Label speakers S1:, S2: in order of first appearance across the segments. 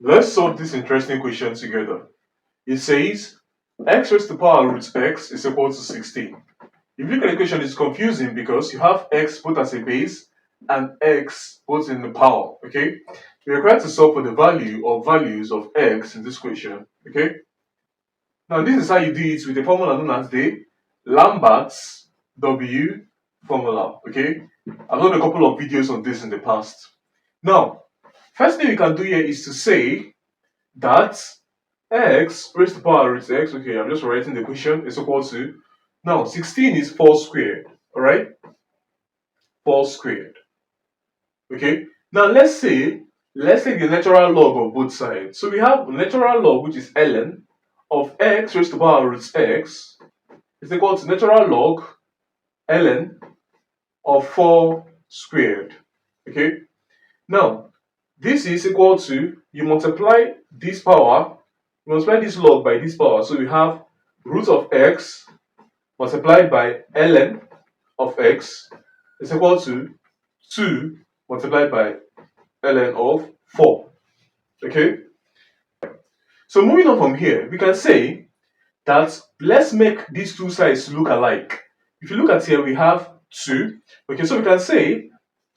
S1: Let's solve this interesting question together. It says x raised to the power root x is equal to 16. If you look at the question, it's confusing because you have x both as a base and x both in the power. Okay, we're required to solve for the value or values of x in this question. Okay, now this is how you do it with a formula known as the Lambert W formula. Okay, I've done a couple of videos on this in the past. Now, first thing we can do here is to say that x raised to the power root x, okay, I'm just writing the question, is equal to, now 16 is 4 squared, alright? 4 squared, okay? Now let's take the natural log of both sides. So we have natural log, which is ln of x raised to the power root x is equal to natural log ln of 4 squared, okay? Now, this is equal to, you multiply this power, you multiply this log by this power, so we have root of x multiplied by ln of x is equal to 2 multiplied by ln of 4. Okay? So moving on from here, we can say that let's make these two sides look alike. If you look at here, we have 2. Okay, so we can say,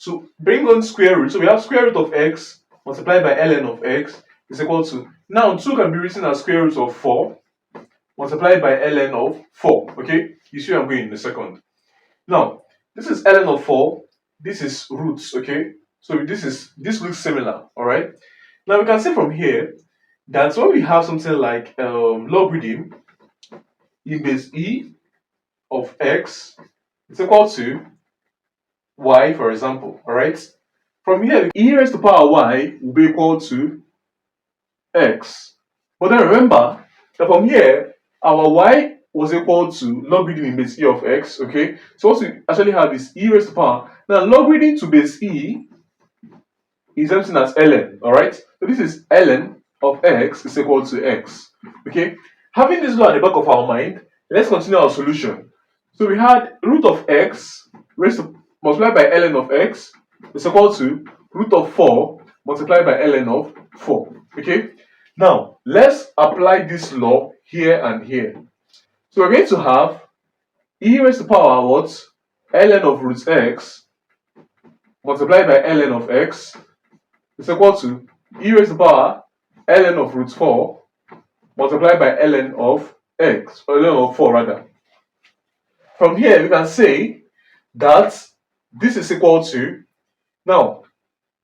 S1: to bring on square root, so we have square root of x multiplied by ln of x is equal to, now 2 can be written as square root of 4 multiplied by ln of 4. Okay, you see where I'm going in a second. Now, this is ln of 4, this is roots. Okay, so this looks similar. All right, now we can see from here that when we have something like logarithm in base e of x is equal to y, for example. All right, from here e raised to the power y will be equal to x, but then remember that from here our y was equal to logarithm in base e of x. Okay, so what we actually have is e raised to the power. Now logarithm to base e is something as ln. All right, so this is ln of x is equal to x. Okay, having this law at the back of our mind, let's continue our solution. So we had root of x raised to multiplied by ln of x is equal to root of 4 multiplied by ln of 4. Okay, now let's apply this law here and here. So we're going to have e raised to the power what? Ln of root x multiplied by ln of x is equal to e raised to the power ln of root 4 multiplied by ln of x, or ln of 4 rather. From here we can say that this is equal to, now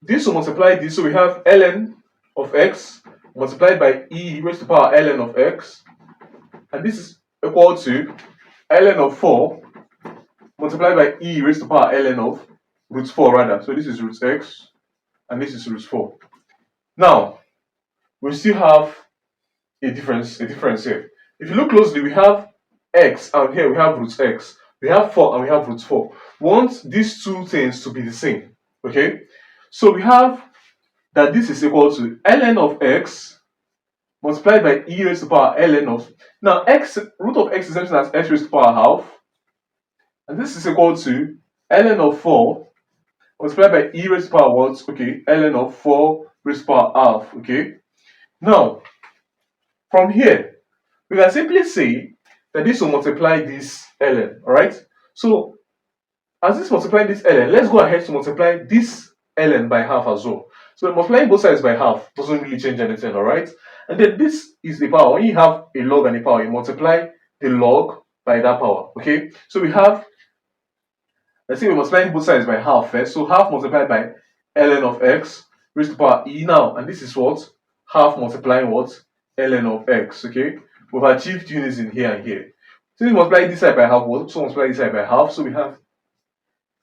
S1: this will multiply this, so we have ln of x multiplied by e raised to the power ln of x, and this is equal to ln of 4 multiplied by e raised to the power ln of root 4 rather. So this is root x and this is root 4. Now we still have a difference here. If you look closely, we have x and here we have root x, we have 4 and we have root 4. We want these two things to be the same. Okay, so we have that this is equal to ln of x multiplied by e raised to the power ln of, now x, root of x is something as x raised to the power half, and this is equal to ln of 4 multiplied by e raised to the power what? Okay, ln of 4 raised to the power half. Okay, now from here we can simply say that this will multiply this ln. All right, so as this multiplying this ln, let's go ahead to multiply this ln by half as well. So multiplying both sides by half doesn't really change anything. All right, and then this is the power. When you have a log and a power, you multiply the log by that power. Okay, so we have, let's say we're multiplying both sides by half first, so half multiplied by ln of x raised to the power e now, and this is what? Half multiplying what? Ln of x. Okay, we've achieved units in here and here. So we multiply this side by half, we'll also multiply this side by half, so we have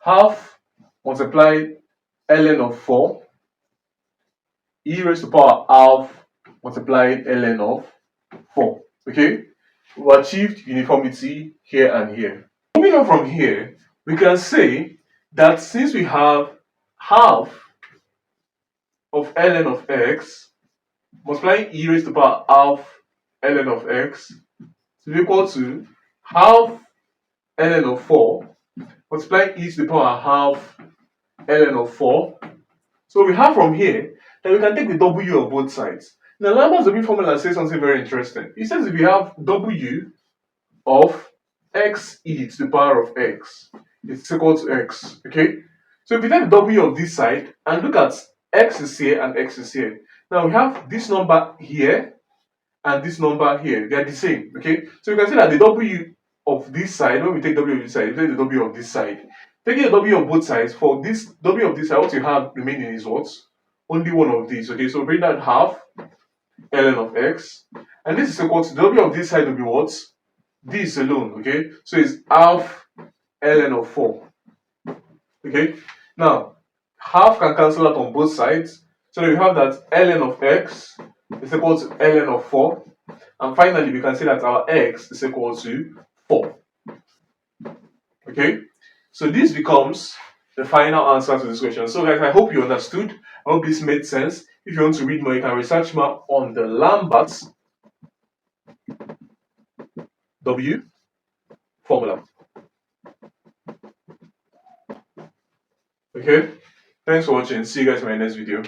S1: half multiplied ln of 4 e raised to the power half multiplied ln of 4. Okay, we've achieved uniformity here and here. Moving on from here, we can say that since we have half of ln of x multiplying e raised to the power half ln of x is equal to half ln of 4 multiplying e to the power half ln of 4. So we have from here then we can take the W of both sides. Now, Lambert's W formula says something very interesting. It says if you have W of x e to the power of x, it's equal to x, okay? So if you take the W of this side and look at x is here and x is here. Now we have this number here and this number here, they are the same, okay? So you can see that the W of this side, when we take W of this side, we take the W of this side. Taking the W of both sides, for this W of this side, what you have remaining is what? Only one of these, okay? So bring that half ln of x, and this is equal to the W of this side will be what? This alone, okay? So it's half ln of 4, okay? Now, half can cancel out on both sides, so we have that ln of x is equal to ln of 4, and finally we can say that our x is equal to 4, okay? So this becomes the final answer to this question. So guys, I hope you understood. I hope this made sense. If you want to read more, you can research more on the Lambert W formula. Okay, thanks for watching. See you guys in my next video.